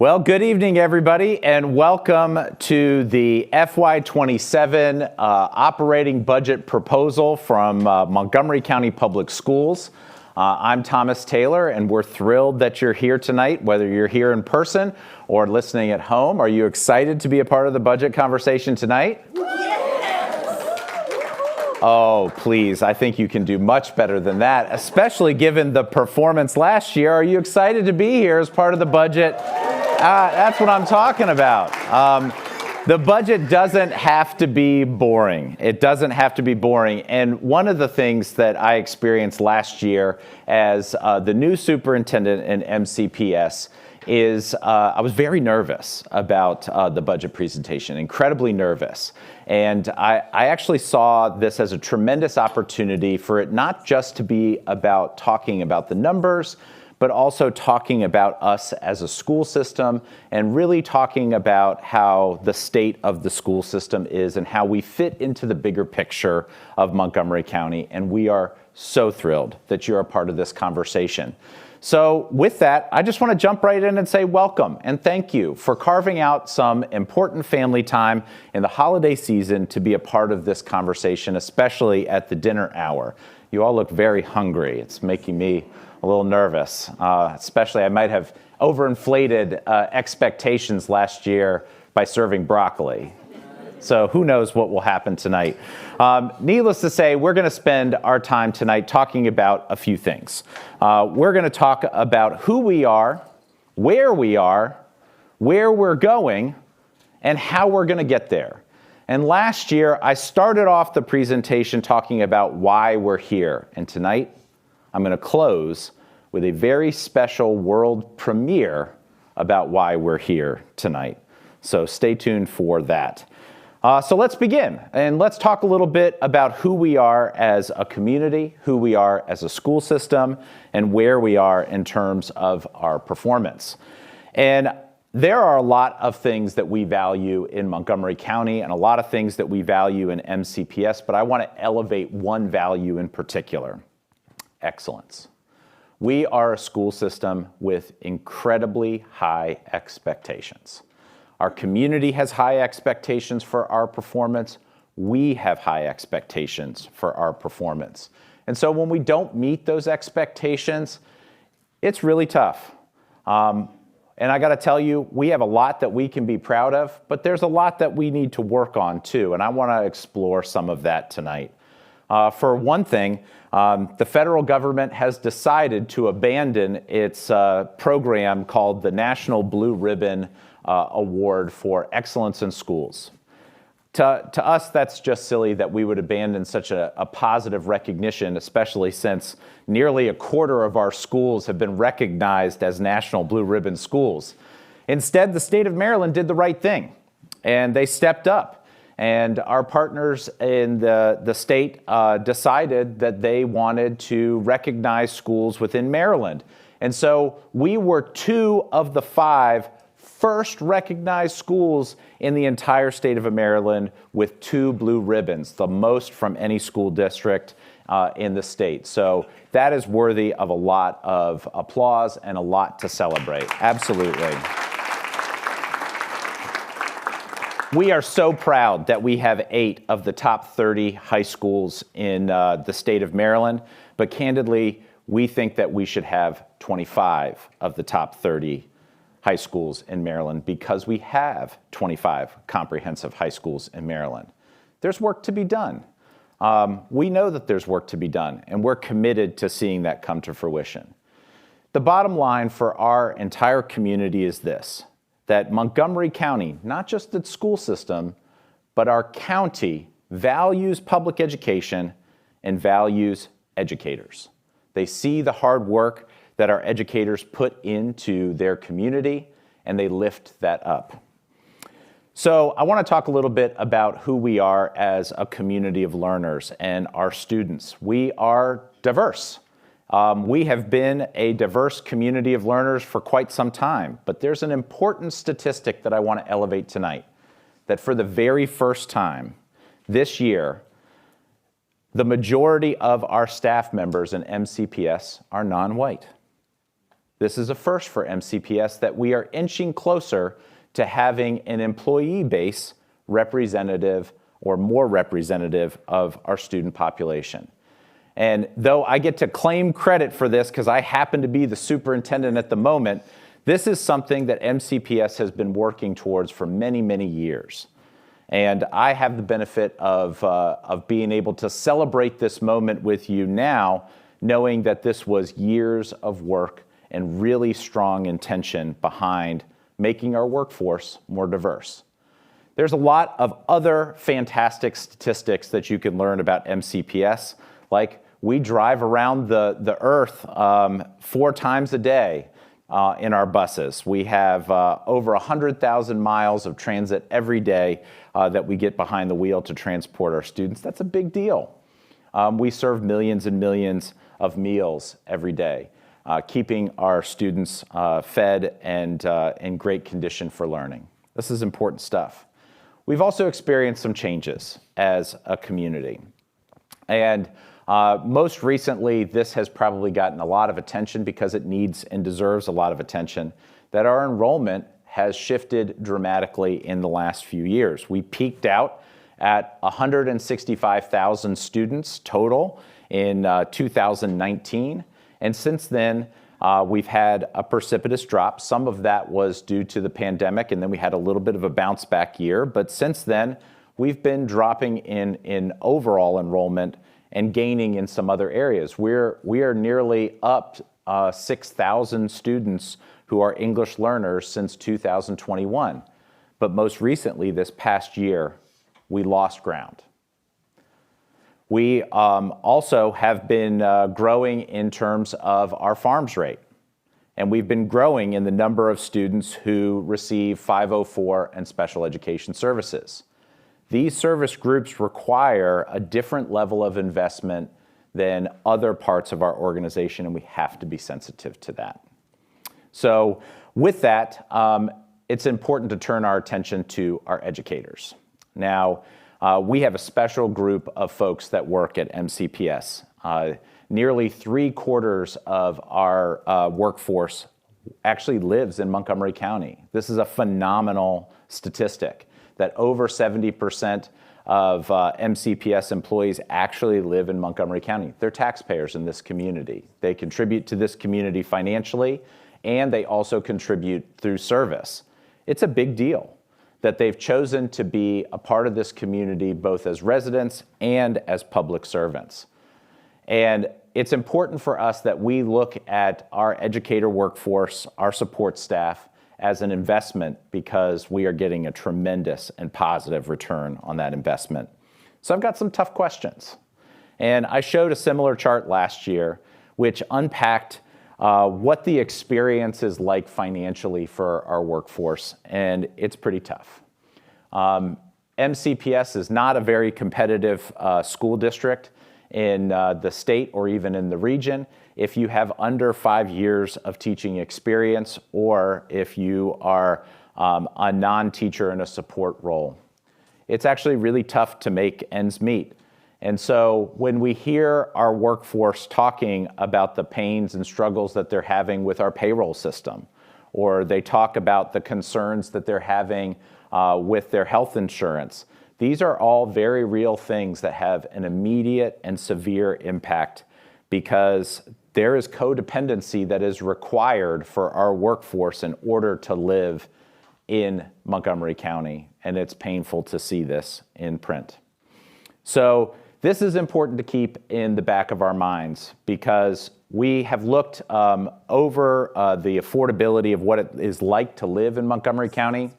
Well, good evening, everybody, and welcome to the FY27 operating budget proposal from Montgomery County Public Schools. I'm Thomas Taylor, and we're thrilled that you're here tonight, whether you're here in person or listening at home. Are you excited to be a part of the budget conversation tonight? Oh, please, I think you can do much better than that, especially given the performance last year. Are you excited to be here as part of the budget? That's what I'm talking about. The budget doesn't have to be boring. It doesn't have to be boring. And one of the things that I experienced last year as the new superintendent in MCPS is I was very nervous about the budget presentation, incredibly nervous. And I actually saw this as a tremendous opportunity for it not just to be about talking about the numbers, but also talking about us as a school system and really talking about how the state of the school system is and how we fit into the bigger picture of Montgomery County. And we are so thrilled that you're a part of this conversation. So with that, I just want to jump right in and say welcome and thank you for carving out some important family time in the holiday season to be a part of this conversation, especially at the dinner hour. You all look very hungry. It's making me a little nervous, especially I might have overinflated expectations last year by serving broccoli. So who knows what will happen tonight. Needless to say, we're going to spend our time tonight talking about a few things. We're going to talk about who we are, where we're going, and how we're going to get there. And last year, I started off the presentation talking about why we're here. And tonight, I'm going to close with a very special world premiere about why we're here tonight. So stay tuned for that. So let's begin, and let's talk a little bit about who we are as a community, who we are as a school system, and where we are in terms of our performance. And there are a lot of things that we value in Montgomery County and a lot of things that we value in MCPS, but I want to elevate one value in particular: excellence. We are a school system with incredibly high expectations. Our community has high expectations for our performance. We have high expectations for our performance. And so when we don't meet those expectations, it's really tough. And I got to tell you, we have a lot that we can be proud of, but there's a lot that we need to work on too. And I want to explore some of that tonight. For one thing, the federal government has decided to abandon its program called the National Blue Ribbon Award for Excellence in Schools. To us, that's just silly that we would abandon such a positive recognition, especially since nearly a quarter of our schools have been recognized as National Blue Ribbon schools. Instead, the state of Maryland did the right thing, and they stepped up. And our partners in the state decided that they wanted to recognize schools within Maryland. And so we were 2 of the 5 first recognized schools in the entire state of Maryland with 2 blue ribbons, the most from any school district in the state. So that is worthy of a lot of applause and a lot to celebrate. Absolutely. We are so proud that we have 8 of the top 30 high schools in the state of Maryland, but candidly, we think that we should have 25 of the top 30 high schools in Maryland because we have 25 comprehensive high schools in Maryland. There's work to be done. We know that there's work to be done, and we're committed to seeing that come to fruition. The bottom line for our entire community is this: that Montgomery County, not just its school system, but our county values public education and values educators. They see the hard work that our educators put into their community, and they lift that up. So I want to talk a little bit about who we are as a community of learners and our students. We are diverse. We have been a diverse community of learners for quite some time, but there's an important statistic that I want to elevate tonight, that for the very first time this year, the majority of our staff members in MCPS are non-white. This is a first for MCPS that we are inching closer to having an employee base representative or more representative of our student population. And though I get to claim credit for this because I happen to be the superintendent at the moment, this is something that MCPS has been working towards for many, many years. And I have the benefit of being able to celebrate this moment with you now, knowing that this was years of work and really strong intention behind making our workforce more diverse. There's a lot of other fantastic statistics that you can learn about MCPS, like we drive around the earth 4 times a day in our buses. We have over 100,000 miles of transit every day that we get behind the wheel to transport our students. That's a big deal. We serve millions and millions of meals every day, keeping our students fed and in great condition for learning. This is important stuff. We've also experienced some changes as a community. And most recently, this has probably gotten a lot of attention because it needs and deserves a lot of attention, that our enrollment has shifted dramatically in the last few years. We peaked out at 165,000 students total in 2019. And since then, we've had a precipitous drop. Some of that was due to the pandemic, and then we had a little bit of a bounce back year. But since then, we've been dropping in overall enrollment and gaining in some other areas. We are nearly up 6,000 students who are English learners since 2021. But most recently, this past year, we lost ground. We also have been growing in terms of our farms rate. And we've been growing in the number of students who receive 504 and special education services. These service groups require a different level of investment than other parts of our organization, and we have to be sensitive to that. So with that, it's important to turn our attention to our educators. Now, we have a special group of folks that work at MCPS. Nearly 3/4 of our workforce actually lives in Montgomery County. This is a phenomenal statistic, that over 70% of MCPS employees actually live in Montgomery County. They're taxpayers in this community. They contribute to this community financially, and they also contribute through service. It's a big deal that they've chosen to be a part of this community both as residents and as public servants. And it's important for us that we look at our educator workforce, our support staff, as an investment because we are getting a tremendous and positive return on that investment. So I've got some tough questions. And I showed a similar chart last year which unpacked what the experience is like financially for our workforce, and it's pretty tough. MCPS is not a very competitive school district in the state or even in the region if you have under 5 years of teaching experience or if you are a non-teacher in a support role. It's actually really tough to make ends meet. And so when we hear our workforce talking about the pains and struggles that they're having with our payroll system, or they talk about the concerns that they're having with their health insurance, these are all very real things that have an immediate and severe impact because there is codependency that is required for our workforce in order to live in Montgomery County, and it's painful to see this in print. So this is important to keep in the back of our minds because we have looked over the affordability of what it is like to live in Montgomery County.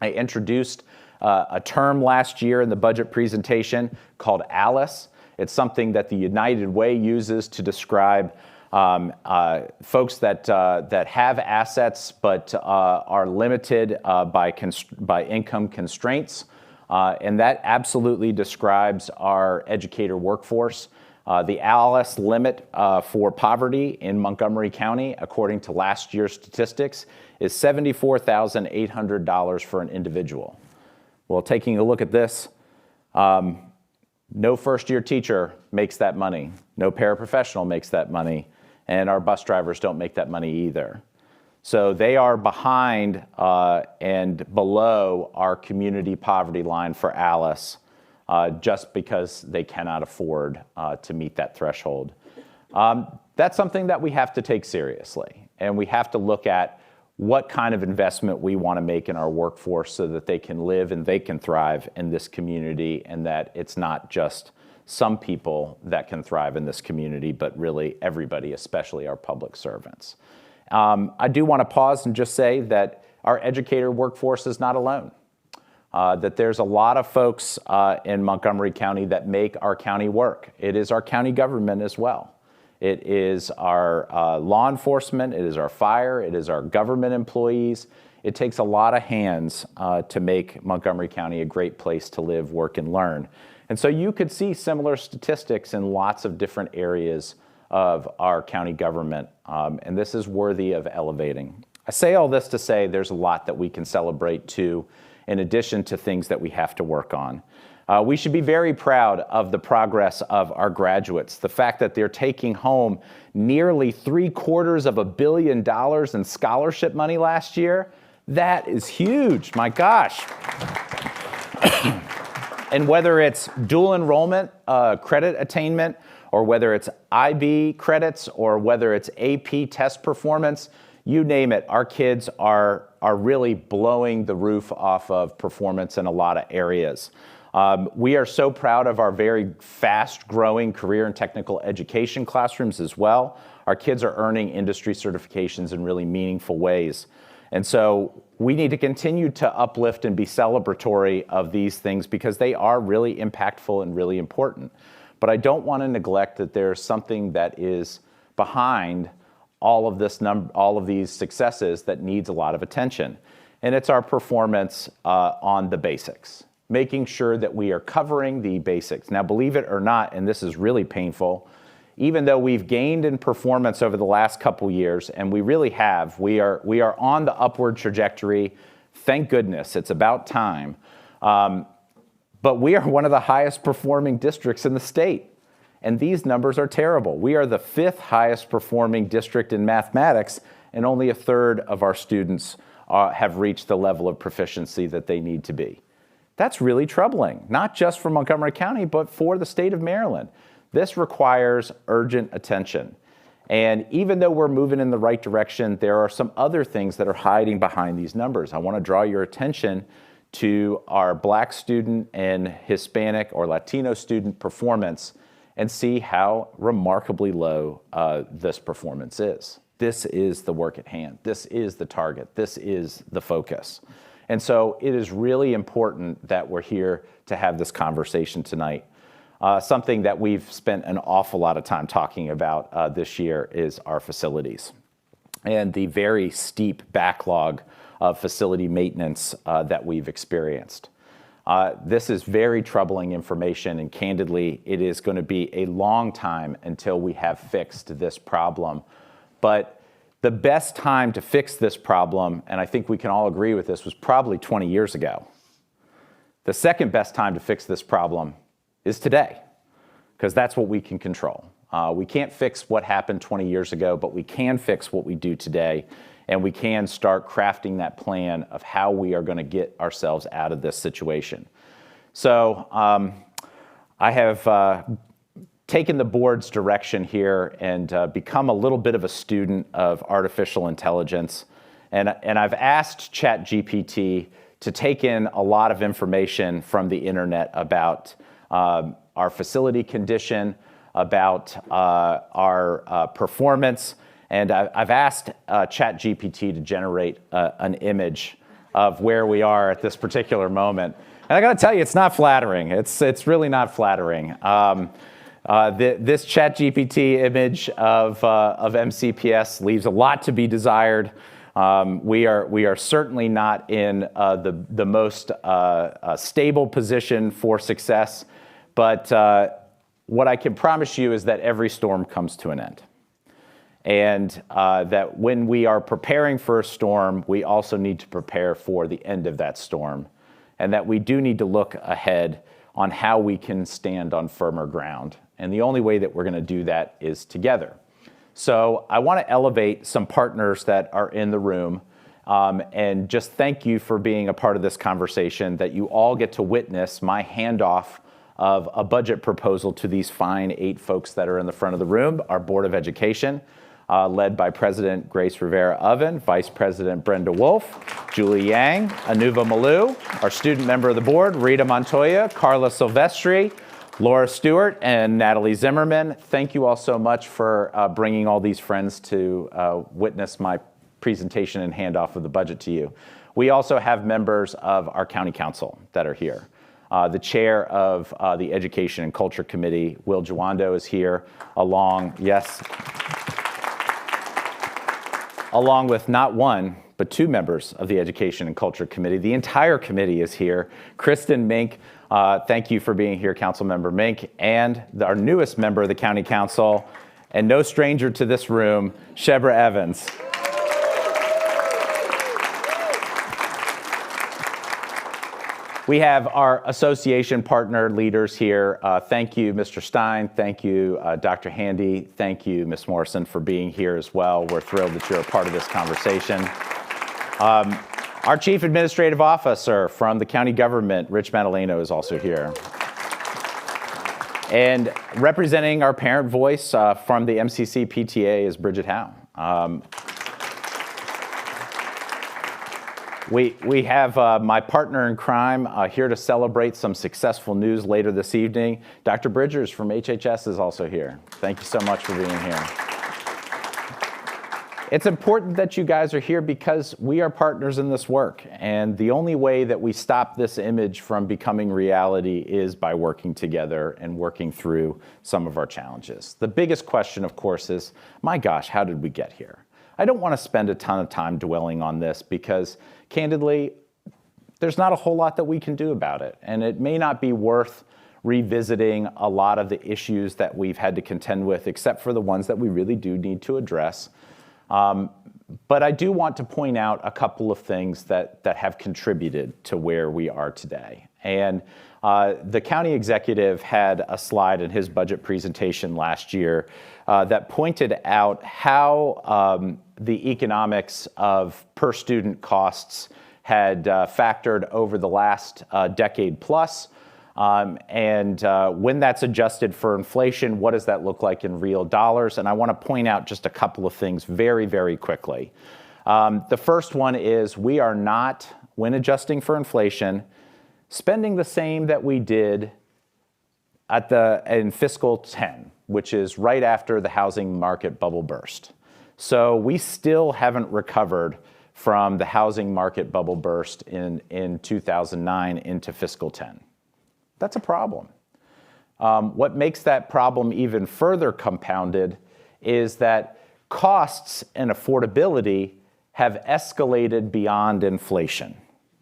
I introduced a term last year in the budget presentation called ALICE. It's something that the United Way uses to describe folks that have assets but are limited by income constraints. And that absolutely describes our educator workforce. The ALICE limit for poverty in Montgomery County, according to last year's statistics, is $74,800 for an individual. Well, taking a look at this, no first-year teacher makes that money. No paraprofessional makes that money. and our bus drivers don't make that money either. So they are behind and below our community poverty line for Alice just because they cannot afford to meet that threshold. That's something that we have to take seriously, and we have to look at what kind of investment we want to make in our workforce so that they can live and they can thrive in this community, and that it's not just some people that can thrive in this community, but really everybody, especially our public servants. I do want to pause and just say that our educator workforce is not alone. That there's a lot of folks in Montgomery County that make our county work. It is our county government as well. It is our law enforcement, it is our fire, it is our government employees. It takes a lot of hands to make Montgomery County a great place to live, work, and learn. And so you could see similar statistics in lots of different areas of our county government, and this is worthy of elevating. I say all this to say there's a lot that we can celebrate too, in addition to things that we have to work on. We should be very proud of the progress of our graduates. The fact that they're taking home nearly $750 million in scholarship money last year, that is huge, my gosh. And whether it's dual enrollment, credit attainment, or whether it's IB credits, or whether it's AP test performance, you name it, our kids are really blowing the roof off of performance in a lot of areas. We are so proud of our very fast-growing career and technical education classrooms as well. Our kids are earning industry certifications in really meaningful ways. And so we need to continue to uplift and be celebratory of these things because they are really impactful and really important. But I don't want to neglect that there's something that is behind all of these successes that needs a lot of attention. And it's our performance on the basics, making sure that we are covering the basics. Now, believe it or not, and this is really painful, even though we've gained in performance over the last couple years, and we really have, we are on the upward trajectory. Thank goodness, it's about time. But we are one of the highest performing districts in the state. And these numbers are terrible. We are the 5th highest performing district in mathematics, and only a third of our students have reached the level of proficiency that they need to be. That's really troubling, not just for Montgomery County, but for the state of Maryland. This requires urgent attention. And even though we're moving in the right direction, there are some other things that are hiding behind these numbers. I want to draw your attention to our Black student and Hispanic or Latino student performance and see how remarkably low this performance is. This is the work at hand. This is the target. This is the focus. And so it is really important that we're here to have this conversation tonight. Something that we've spent an awful lot of time talking about this year is our facilities and the very steep backlog of facility maintenance that we've experienced. This is very troubling information, and candidly, it is going to be a long time until we have fixed this problem. But the best time to fix this problem, and I think we can all agree with this, was probably 20 years ago. The second best time to fix this problem is today, because that's what we can control. We can't fix what happened 20 years ago, but we can fix what we do today, and we can start crafting that plan of how we are going to get ourselves out of this situation. So I have taken the board's direction here and become a little bit of a student of artificial intelligence, and I've asked ChatGPT to take in a lot of information from the internet about our facility condition, about our performance, and I've asked ChatGPT to generate an image of where we are at this particular moment. And I got to tell you, it's not flattering. It's really not flattering. This ChatGPT image of MCPS leaves a lot to be desired. We are certainly not in the most stable position for success, but what I can promise you is that every storm comes to an end. And that when we are preparing for a storm, we also need to prepare for the end of that storm. And that we do need to look ahead on how we can stand on firmer ground. And the only way that we're going to do that is together. So I want to elevate some partners that are in the room and just thank you for being a part of this conversation, that you all get to witness my handoff of a budget proposal to these fine 8 folks that are in the front of the room. Our Board of Education, led by President Grace Rivera-Oven, Vice President Brenda Wolf, Julie Yang, Anuva Malou, our student member of the board, Rita Montoya, Carla Silvestri, Laura Stewart, and Natalie Zimmerman. Thank you all so much for bringing all these friends to witness my presentation and handoff of the budget to you. We also have members of our county council that are here. The chair of the Education and Culture Committee, Will Jawando, is here, along with not one, but 2 members of the Education and Culture Committee. The entire committee is here. Kristen Mink, thank you for being here, Councilmember Mink, and our newest member of the County Council, and no stranger to this room, Shebra Evans. We have our association partner leaders here. Thank you, Mr. Stein. Thank you, Dr. Handy. Thank you, Ms. Morrison, for being here as well. We're thrilled that you're a part of this conversation. Our Chief Administrative Officer from the county government, Rich Madaleno, is also here. And representing our parent voice from the MCC PTA is Bridget Howe. We have my partner in crime here to celebrate some successful news later this evening. Dr. Bridgers from HHS is also here. Thank you so much for being here. It's important that you guys are here because we are partners in this work, and the only way that we stop this image from becoming reality is by working together and working through some of our challenges. The biggest question, of course, is, my gosh, how did we get here? I don't want to spend a ton of time dwelling on this because, candidly, there's not a whole lot that we can do about it, and it may not be worth revisiting a lot of the issues that we've had to contend with, except for the ones that we really do need to address. But I do want to point out a couple of things that have contributed to where we are today. And the county executive had a slide in his budget presentation last year that pointed out how the economics of per student costs had factored over the last decade plus. And when that's adjusted for inflation, what does that look like in real dollars? And I want to point out just a couple of things very, very quickly. The first one is we are not, when adjusting for inflation, spending the same that we did in fiscal 10, which is right after the housing market bubble burst. So we still haven't recovered from the housing market bubble burst in 2009 into fiscal 10. That's a problem. What makes that problem even further compounded is that costs and affordability have escalated beyond inflation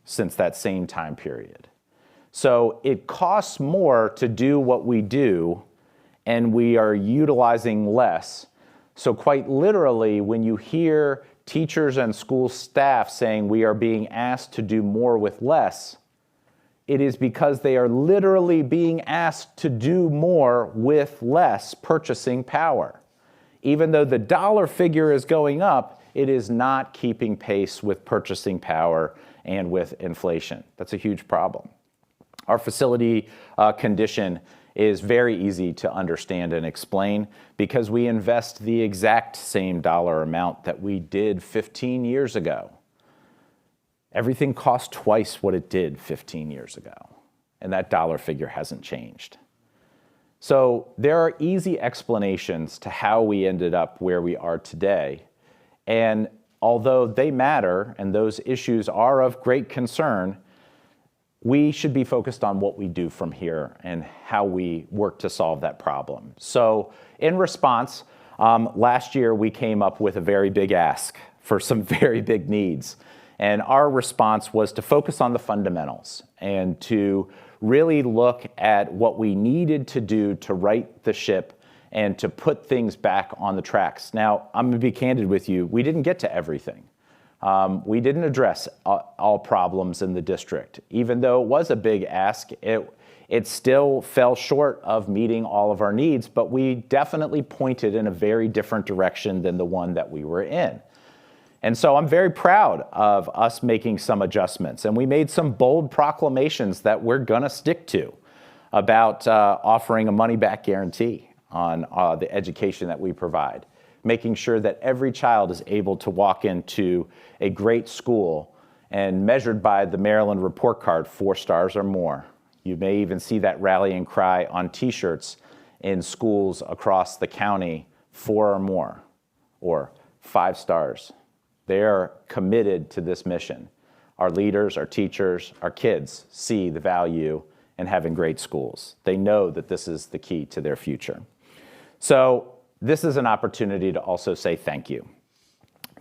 since that same time period. So it costs more to do what we do, and we are utilizing less. So quite literally, when you hear teachers and school staff saying we are being asked to do more with less, it is because they are literally being asked to do more with less purchasing power. Even though the dollar figure is going up, it is not keeping pace with purchasing power and with inflation. That's a huge problem. Our facility condition is very easy to understand and explain because we invest the exact same dollar amount that we did 15 years ago. Everything costs twice what it did 15 years ago, and that dollar figure hasn't changed. So there are easy explanations to how we ended up where we are today, and although they matter and those issues are of great concern, we should be focused on what we do from here and how we work to solve that problem. So in response, last year we came up with a very big ask for some very big needs. And our response was to focus on the fundamentals and to really look at what we needed to do to right the ship and to put things back on the tracks. Now, I'm going to be candid with you. We didn't get to everything. We didn't address all problems in the district. Even though it was a big ask, it It still fell short of meeting all of our needs, but we definitely pointed in a very different direction than the one that we were in. And so I'm very proud of us making some adjustments, and we made some bold proclamations that we're gonna stick to about offering a money-back guarantee on the education that we provide, making sure that every child is able to walk into a great school and measured by the Maryland report card, 4 stars or more. You may even see that rallying cry on t-shirts in schools across the county, 4 or more, or 5 stars. They are committed to this mission. Our leaders, our teachers, our kids see the value in having great schools. They know that this is the key to their future. So this is an opportunity to also say thank you.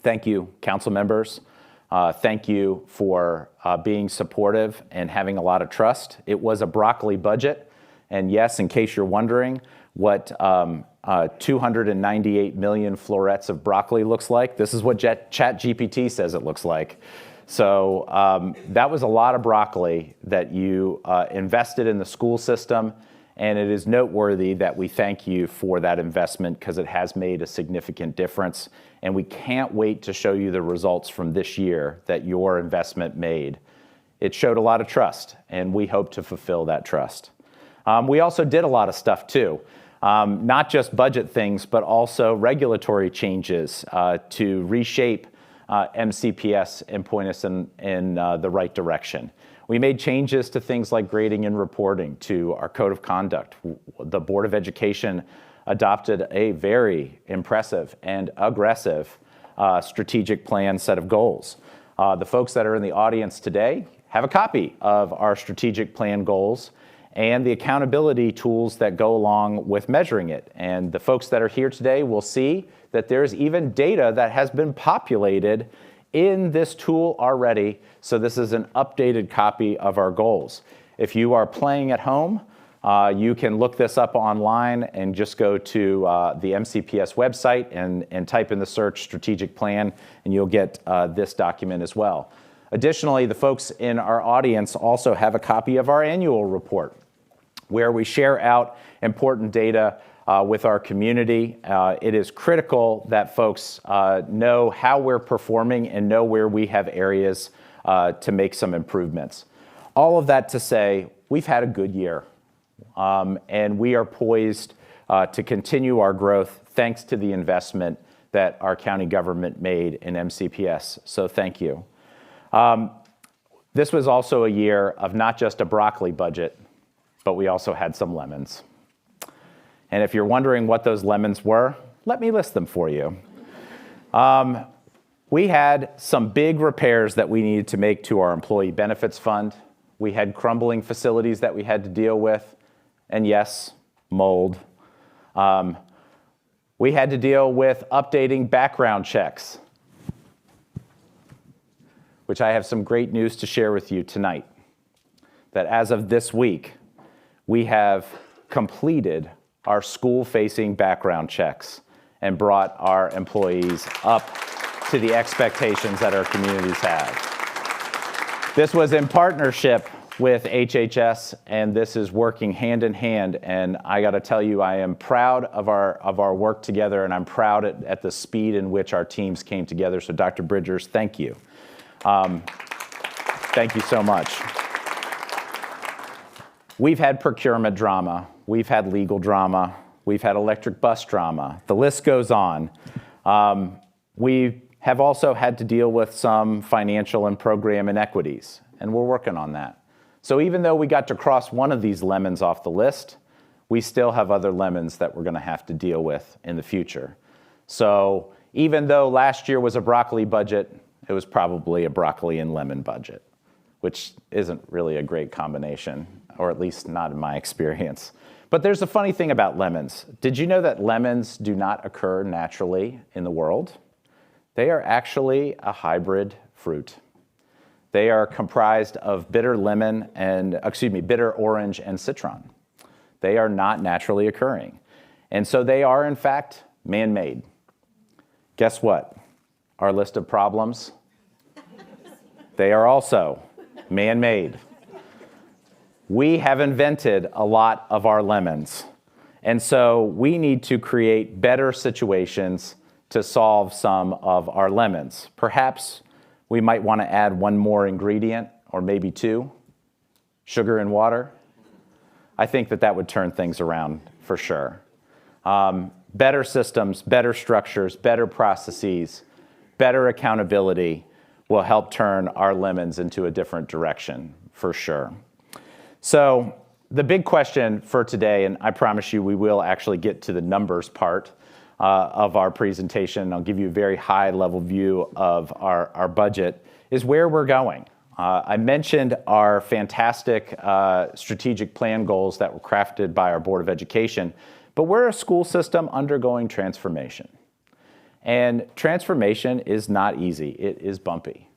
Thank you, council members. Thank you for being supportive and having a lot of trust. It was a broccoli budget. And yes, in case you're wondering what 298 million florets of broccoli looks like, this is what ChatGPT says it looks like. So that was a lot of broccoli that you invested in the school system. And it is noteworthy that we thank you for that investment because it has made a significant difference. And we can't wait to show you the results from this year that your investment made. It showed a lot of trust, and we hope to fulfill that trust. We also did a lot of stuff too, not just budget things, but also regulatory changes to reshape MCPS and point us in the right direction. We made changes to things like grading and reporting, to our code of conduct. The Board of Education adopted a very impressive and aggressive strategic plan set of goals. The folks that are in the audience today have a copy of our strategic plan goals and the accountability tools that go along with measuring it. And the folks that are here today will see that there's even data that has been populated in this tool already. So this is an updated copy of our goals. If you are playing at home, you can look this up online and just go to the MCPS website and type in the search strategic plan, and you'll get this document as well. Additionally, the folks in our audience also have a copy of our annual report, where we share out important data with our community. It is critical that folks know how we're performing and know where we have areas to make some improvements. All of that to say, we've had a good year, and we are poised to continue our growth thanks to the investment that our county government made in MCPS. So thank you. This was also a year of not just a broccoli budget, but we also had some lemons. And if you're wondering what those lemons were, let me list them for you. We had some big repairs that we needed to make to our employee benefits fund. We had crumbling facilities that we had to deal with. And yes, mold. We had to deal with updating background checks, which I have some great news to share with you tonight. That as of this week, we have completed our school-facing background checks and brought our employees up to the expectations that our communities have. This was in partnership with HHS, and this is working hand in hand. And I got to tell you, I am proud of our work together, and I'm proud at the speed in which our teams came together. So Dr. Bridgers, thank you. Thank you so much. We've had procurement drama. We've had legal drama. We've had electric bus drama. The list goes on. We have also had to deal with some financial and program inequities, and we're working on that. So even though we got to cross one of these lemons off the list, we still have other lemons that we're going to have to deal with in the future. So even though last year was a broccoli budget, it was probably a broccoli and lemon budget, which isn't really a great combination, or at least not in my experience. But there's a funny thing about lemons. Did you know that lemons do not occur naturally in the world? They are actually a hybrid fruit. They are comprised of bitter orange and citron. They are not naturally occurring. And so they are, in fact, man-made. Guess what? Our list of problems, they are also man-made. We have invented a lot of our lemons. And so we need to create better situations to solve some of our lemons. Perhaps we might want to add one more ingredient, or maybe two, sugar and water. I think that would turn things around for sure. Better systems, better structures, better processes, better accountability will help turn our lemons into a different direction for sure. So the big question for today, and I promise you we will actually get to the numbers part of our presentation. I'll give you a very high level view of our budget, is where we're going. I mentioned our fantastic strategic plan goals that were crafted by our Board of Education, but we're a school system undergoing transformation. And transformation is not easy, it is bumpy.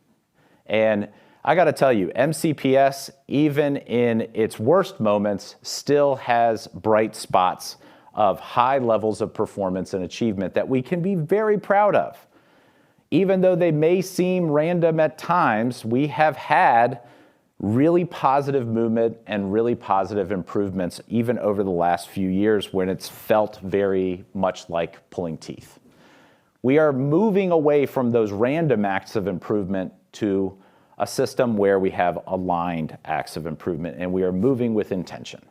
And I gotta tell you, MCPS, even in its worst moments, still has bright spots of high levels of performance and achievement that we can be very proud of. Even though they may seem random at times, we have had really positive movement and really positive improvements even over the last few years when it's felt very much like pulling teeth. We are moving away from those random acts of improvement to a system where we have aligned acts of improvement, and we are moving with intention.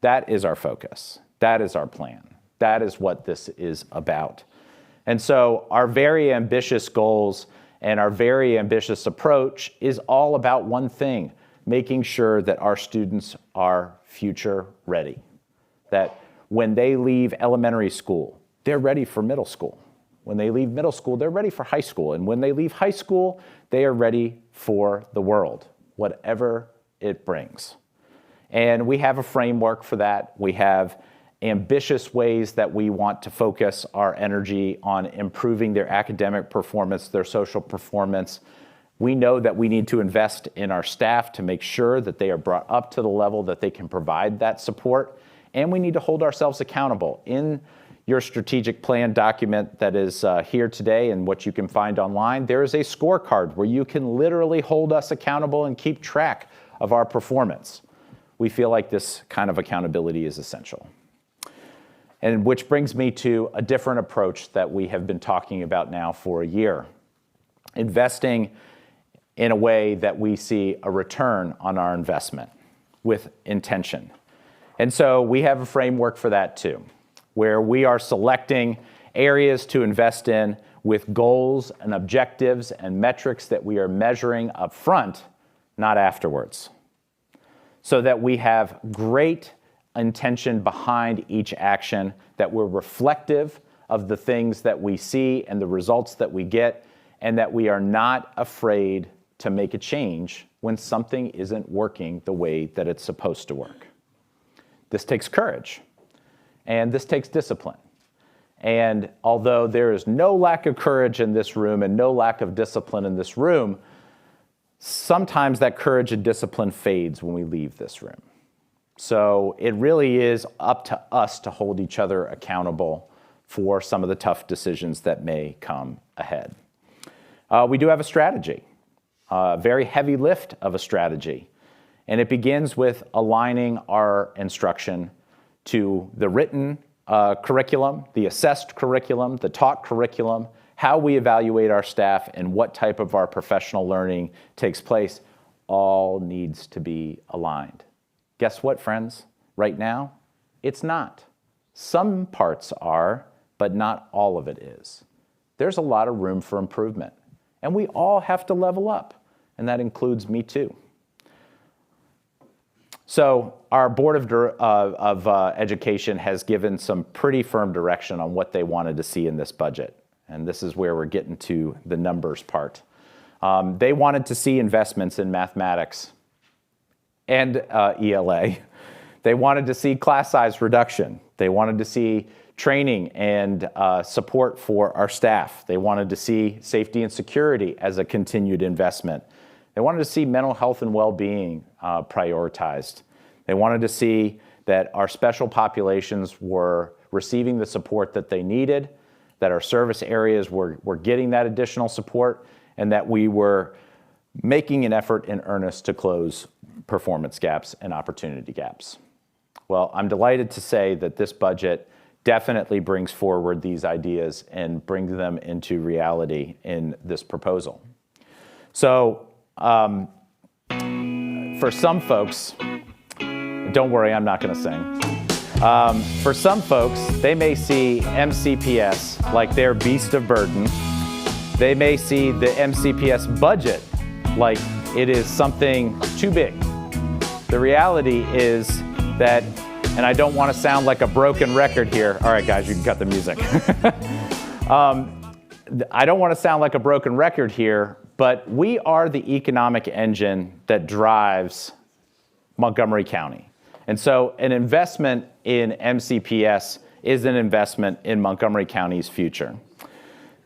That is our focus. That is our plan. That is what this is about. And so our very ambitious goals and our very ambitious approach is all about one thing: making sure that our students are future ready. That when they leave elementary school, they're ready for middle school. When they leave middle school, they're ready for high school. And when they leave high school, they are ready for the world, whatever it brings. And we have a framework for that. We have ambitious ways that we want to focus our energy on improving their academic performance, their social performance. We know that we need to invest in our staff to make sure that they are brought up to the level that they can provide that support. And we need to hold ourselves accountable. In your strategic plan document that is here today and what you can find online, there is a scorecard where you can literally hold us accountable and keep track of our performance. We feel like this kind of accountability is essential. And which brings me to a different approach that we have been talking about now for a year. Investing in a way that we see a return on our investment with intention. And so we have a framework for that too, where we are selecting areas to invest in with goals and objectives and metrics that we are measuring up front, not afterwards. So that we have great intention behind each action, that we're reflective of the things that we see and the results that we get, and that we are not afraid to make a change when something isn't working the way that it's supposed to work. This takes courage, and this takes discipline. And although there is no lack of courage in this room and no lack of discipline in this room, sometimes that courage and discipline fades when we leave this room. So it really is up to us to hold each other accountable for some of the tough decisions that may come ahead. We do have a strategy, a very heavy lift of a strategy. And it begins with aligning our instruction to the written curriculum, the assessed curriculum, the taught curriculum, how we evaluate our staff, and what type of our professional learning takes place, all needs to be aligned. Guess what, friends? Right now, it's not. Some parts are, but not all of it is. There's a lot of room for improvement, and we all have to level up, and that includes me too. So our Board of Education has given some pretty firm direction on what they wanted to see in this budget. And this is where we're getting to the numbers part. They wanted to see investments in mathematics and ELA. They wanted to see class size reduction. They wanted to see training and support for our staff. They wanted to see safety and security as a continued investment. They wanted to see mental health and well-being prioritized. They wanted to see that our special populations were receiving the support that they needed, that our service areas were getting that additional support, and that we were making an effort in earnest to close performance gaps and opportunity gaps. Well, I'm delighted to say that this budget definitely brings forward these ideas and brings them into reality in this proposal. So for some folks, don't worry, I'm not going to sing. For some folks, they may see MCPS like their beast of burden. They may see the MCPS budget like it is something too big. The reality is that, and I don't want to sound like a broken record here. All right, guys, you can cut the music. I don't want to sound like a broken record here, but we are the economic engine that drives Montgomery County. And so an investment in MCPS is an investment in Montgomery County's future.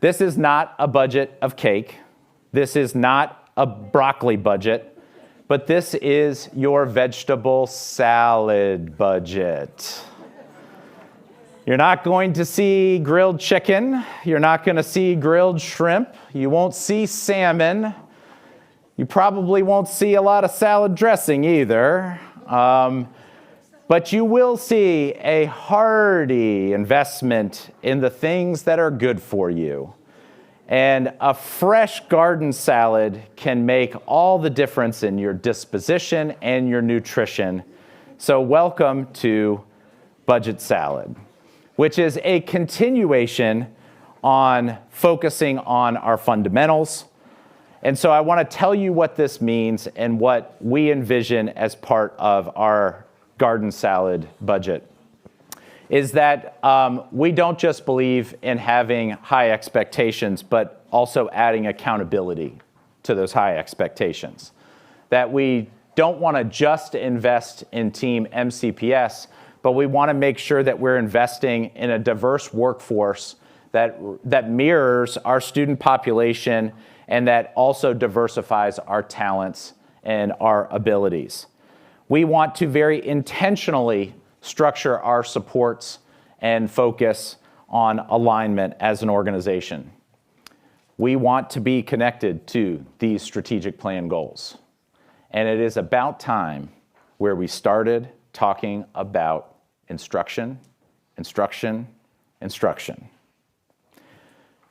This is not a budget of cake. This is not a broccoli budget, but this is your vegetable salad budget. You're not going to see grilled chicken. You're not going to see grilled shrimp. You won't see salmon. You probably won't see a lot of salad dressing either. But you will see a hearty investment in the things that are good for you. And a fresh garden salad can make all the difference in your disposition and your nutrition. So welcome to Budget Salad, which is a continuation on focusing on our fundamentals. And so I want to tell you what this means and what we envision as part of our garden salad budget. Is that we don't just believe in having high expectations, but also adding accountability to those high expectations. That we don't want to just invest in Team MCPS, but we want to make sure that we're investing in a diverse workforce that mirrors our student population and that also diversifies our talents and our abilities. We want to very intentionally structure our supports and focus on alignment as an organization. We want to be connected to these strategic plan goals. And it is about time where we started talking about instruction, instruction, instruction.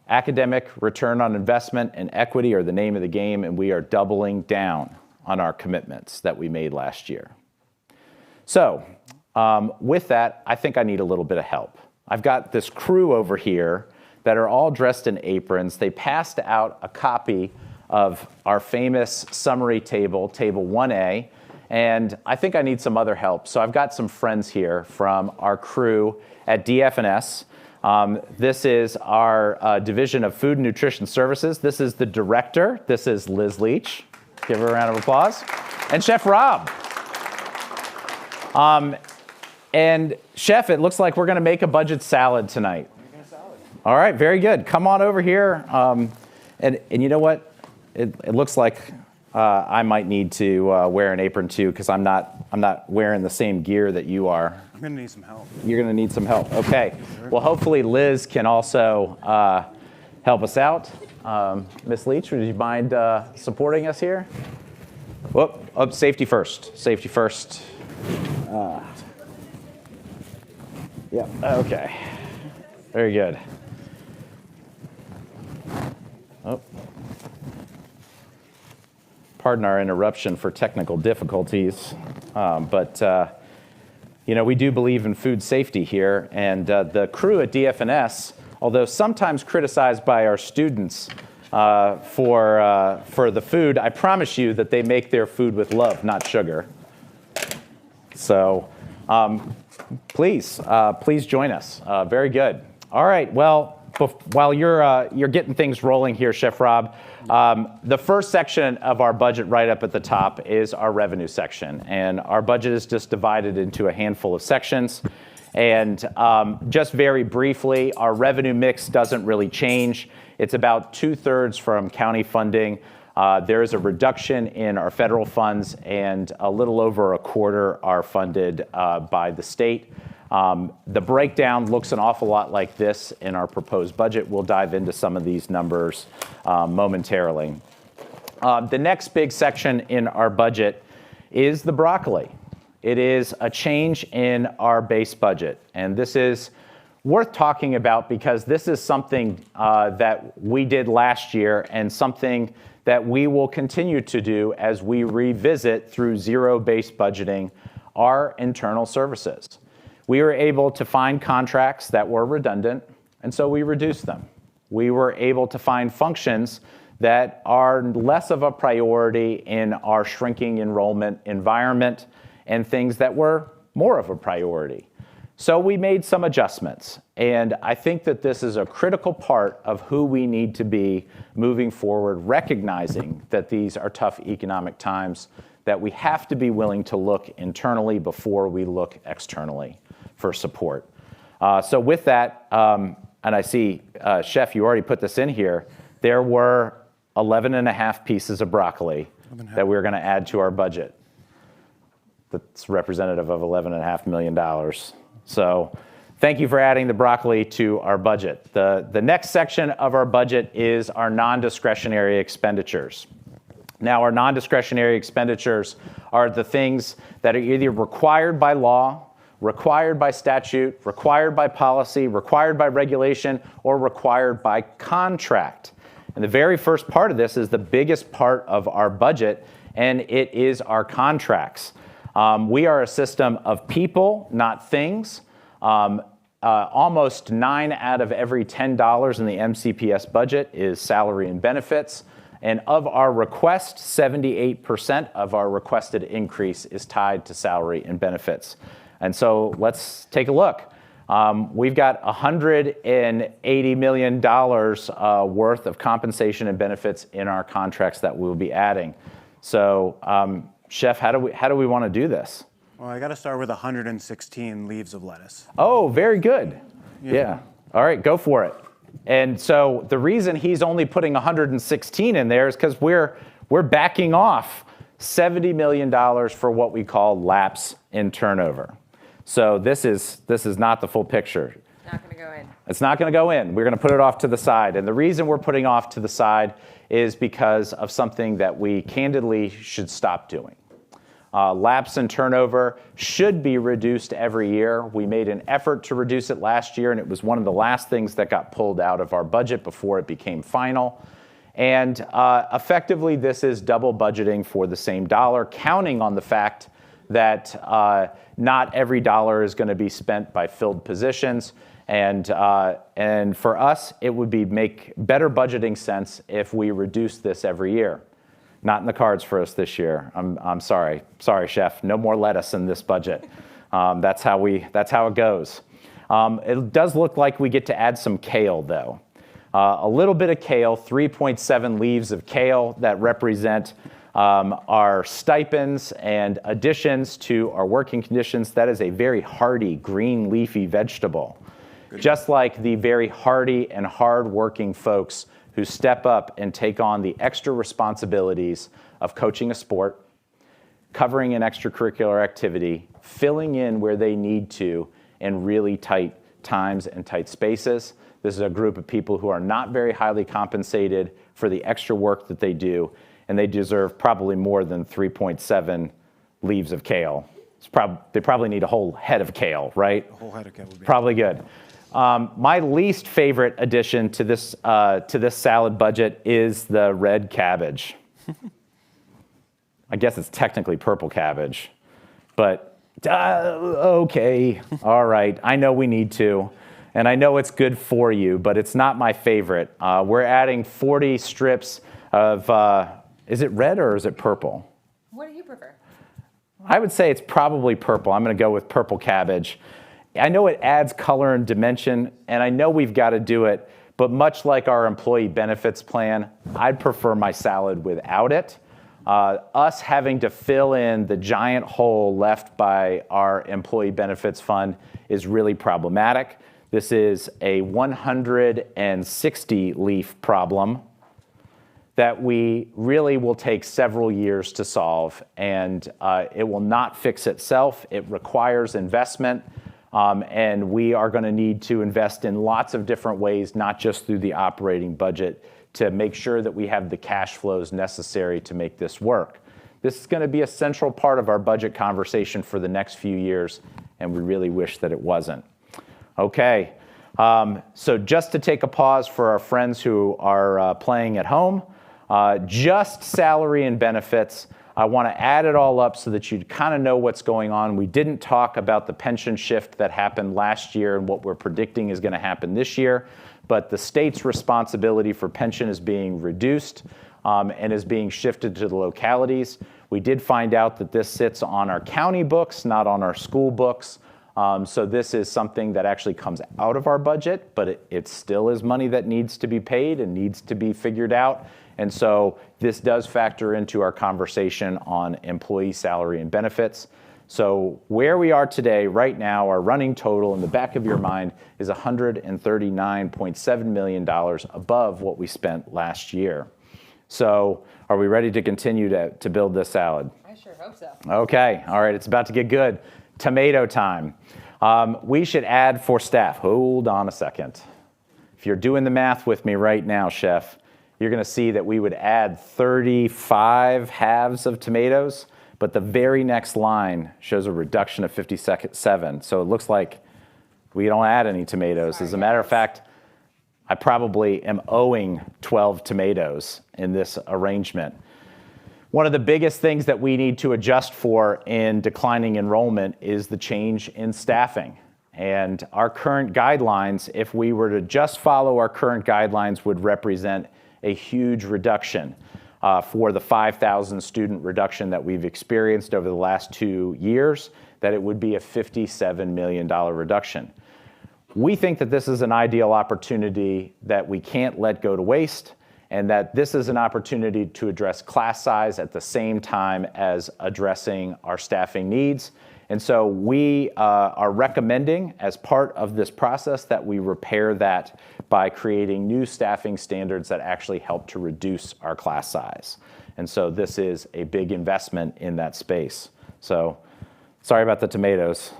Academic return on investment and equity are the name of the game, and we are doubling down on our commitments that we made last year. So, with that, I think I need a little bit of help. I've got this crew over here that are all dressed in aprons. They passed out a copy of our famous summary table, Table 1A, and I think I need some other help. So I've got some friends here from our crew at DF&S. This is our Division of Food and Nutrition Services. This is the director. This is Liz Leach. Give her a round of applause. And Chef Rob. And Chef, it looks like we're going to make a budget salad tonight. Making a salad. All right, very good. Come on over here. And you know what? It looks like I might need to wear an apron too, because I'm not wearing the same gear that you are. I'm going to need some help. You're going to need some help. Okay. Well, hopefully Liz can also help us out. Ms. Leach, would you mind supporting us here? Whoop. Oh, safety first. Safety first. Yeah. Okay. Very good. Oh. Pardon our interruption for technical difficulties, but we do believe in food safety here, and the crew at DF&S, although sometimes criticized by our students for the food, I promise you that they make their food with love, not sugar. So please join us. Very good. All right. Well, while you're getting things rolling here, Chef Rob, the first section of our budget right up at the top is our revenue section. And our budget is just divided into a handful of sections. And just very briefly, our revenue mix doesn't really change. It's about 2/3 from county funding. There is a reduction in our federal funds, and a little over a quarter are funded by the state. The breakdown looks an awful lot like this in our proposed budget. We'll dive into some of these numbers momentarily. The next big section in our budget is the broccoli. It is a change in our base budget. And this is worth talking about because this is something that we did last year and something that we will continue to do as we revisit through zero-based budgeting our internal services. We were able to find contracts that were redundant, and so we reduced them. We were able to find functions that are less of a priority in our shrinking enrollment environment and things that were more of a priority. So we made some adjustments, and I think that this is a critical part of who we need to be moving forward, recognizing that these are tough economic times, that we have to be willing to look internally before we look externally for support. So with that, and I see, Chef, you already put this in here, there were 11 and a half pieces of broccoli that we were going to add to our budget. That's representative of $11.5 million. So thank you for adding the broccoli to our budget. The next section of our budget is our non-discretionary expenditures. Now, our non-discretionary expenditures are the things that are either required by law, required by statute, required by policy, required by regulation, or required by contract. And the very first part of this is the biggest part of our budget, and it is our contracts. We are a system of people, not things. Almost 9 out of every $10 in the MCPS budget is salary and benefits. And of our request, 78% of our requested increase is tied to salary and benefits. And so let's take a look. We've got $180 million worth of compensation and benefits in our contracts that we'll be adding. So, Chef, how do we want to do this? Well, I got to start with 116 leaves of lettuce. Oh, very good. Yeah. All right, go for it. And so the reason he's only putting 116 in there is because we're backing off $70 million for what we call lapse in turnover. So this is not the full picture. Not going to go in. It's not going to go in. We're going to put it off to the side. And the reason we're putting off to the side is because of something that we candidly should stop doing. Lapse and turnover should be reduced every year. We made an effort to reduce it last year, and it was one of the last things that got pulled out of our budget before it became final. And effectively, this is double budgeting for the same dollar, counting on the fact that not every dollar is going to be spent by filled positions. And for us, it would make better budgeting sense if we reduce this every year. Not in the cards for us this year. I'm sorry. Sorry, Chef. No more lettuce in this budget. That's how it goes. It does look like we get to add some kale, though. A little bit of kale, 3.7 leaves of kale that represent our stipends and additions to our working conditions. That is a very hardy, green, leafy vegetable. Just like the very hardy and hard-working folks who step up and take on the extra responsibilities of coaching a sport, covering an extracurricular activity, filling in where they need to in really tight times and tight spaces. This is a group of people who are not very highly compensated for the extra work that they do, and they deserve probably more than 3.7 leaves of kale. They probably need a whole head of kale, right? A whole head of kale would be probably good. My least favorite addition to this salad budget is the red cabbage. I guess it's technically purple cabbage, but okay, all right. I know we need to, and I know it's good for you, but it's not my favorite. We're adding 40 strips of, is it red or is it purple? What do you prefer? I would say it's probably purple. I'm going to go with purple cabbage. I know it adds color and dimension, and I know we've got to do it, but much like our employee benefits plan, I'd prefer my salad without it. Us having to fill in the giant hole left by our employee benefits fund is really problematic. This is a 160 leaf problem that we really will take several years to solve, and it will not fix itself. It requires investment. And we are going to need to invest in lots of different ways, not just through the operating budget, to make sure that we have the cash flows necessary to make this work. This is going to be a central part of our budget conversation for the next few years, and we really wish that it wasn't. Okay, so just to take a pause for our friends who are playing at home, just salary and benefits. I want to add it all up so that you kind of know what's going on. We didn't talk about the pension shift that happened last year and what we're predicting is going to happen this year, but the state's responsibility for pension is being reduced and is being shifted to the localities. We did find out that this sits on our county books, not on our school books. So this is something that actually comes out of our budget, but it still is money that needs to be paid and needs to be figured out. And so this does factor into our conversation on employee salary and benefits. So where we are today, right now, our running total in the back of your mind is $139.7 million above what we spent last year. So are we ready to continue to build this salad? I sure hope so. Okay, all right, it's about to get good. Tomato time. We should add for staff. Hold on a second. If you're doing the math with me right now, Chef, you're going to see that we would add 35 halves of tomatoes, but the very next line shows a reduction of 57. So it looks like we don't add any tomatoes. As a matter of fact, I probably am owing 12 tomatoes in this arrangement. One of the biggest things that we need to adjust for in declining enrollment is the change in staffing. And our current guidelines, if we were to just follow our current guidelines, would represent a huge reduction for the 5,000 student reduction that we've experienced over the last 2 years, that it would be a $57 million reduction. We think that this is an ideal opportunity that we can't let go to waste, and that this is an opportunity to address class size at the same time as addressing our staffing needs. And so we are recommending, as part of this process, that we repair that by creating new staffing standards that actually help to reduce our class size. And so this is a big investment in that space. So sorry about the tomatoes.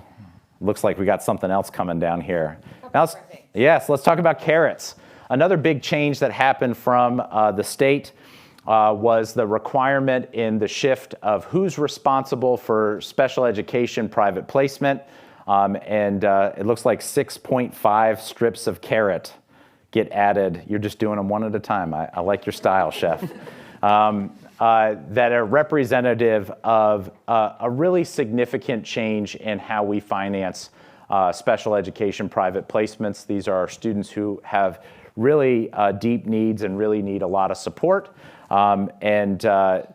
Looks like we got something else coming down here. Now let's talk about carrots. Another big change that happened from the state was the requirement in the shift of who's responsible for special education private placement. It looks like 6.5 strips of carrot get added. You're just doing them one at a time. I like your style, Chef. That are representative of a really significant change in how we finance special education private placements. These are our students who have really deep needs and really need a lot of support. The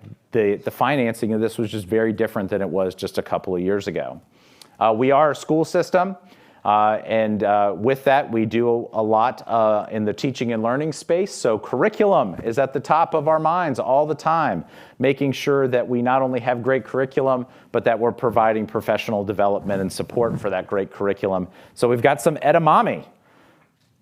financing of this was just very different than it was just a couple of years ago. We are a school system, and with that, we do a lot in the teaching and learning space. So curriculum is at the top of our minds all the time, making sure that we not only have great curriculum, but that we're providing professional development and support for that great curriculum. So we've got some edamame.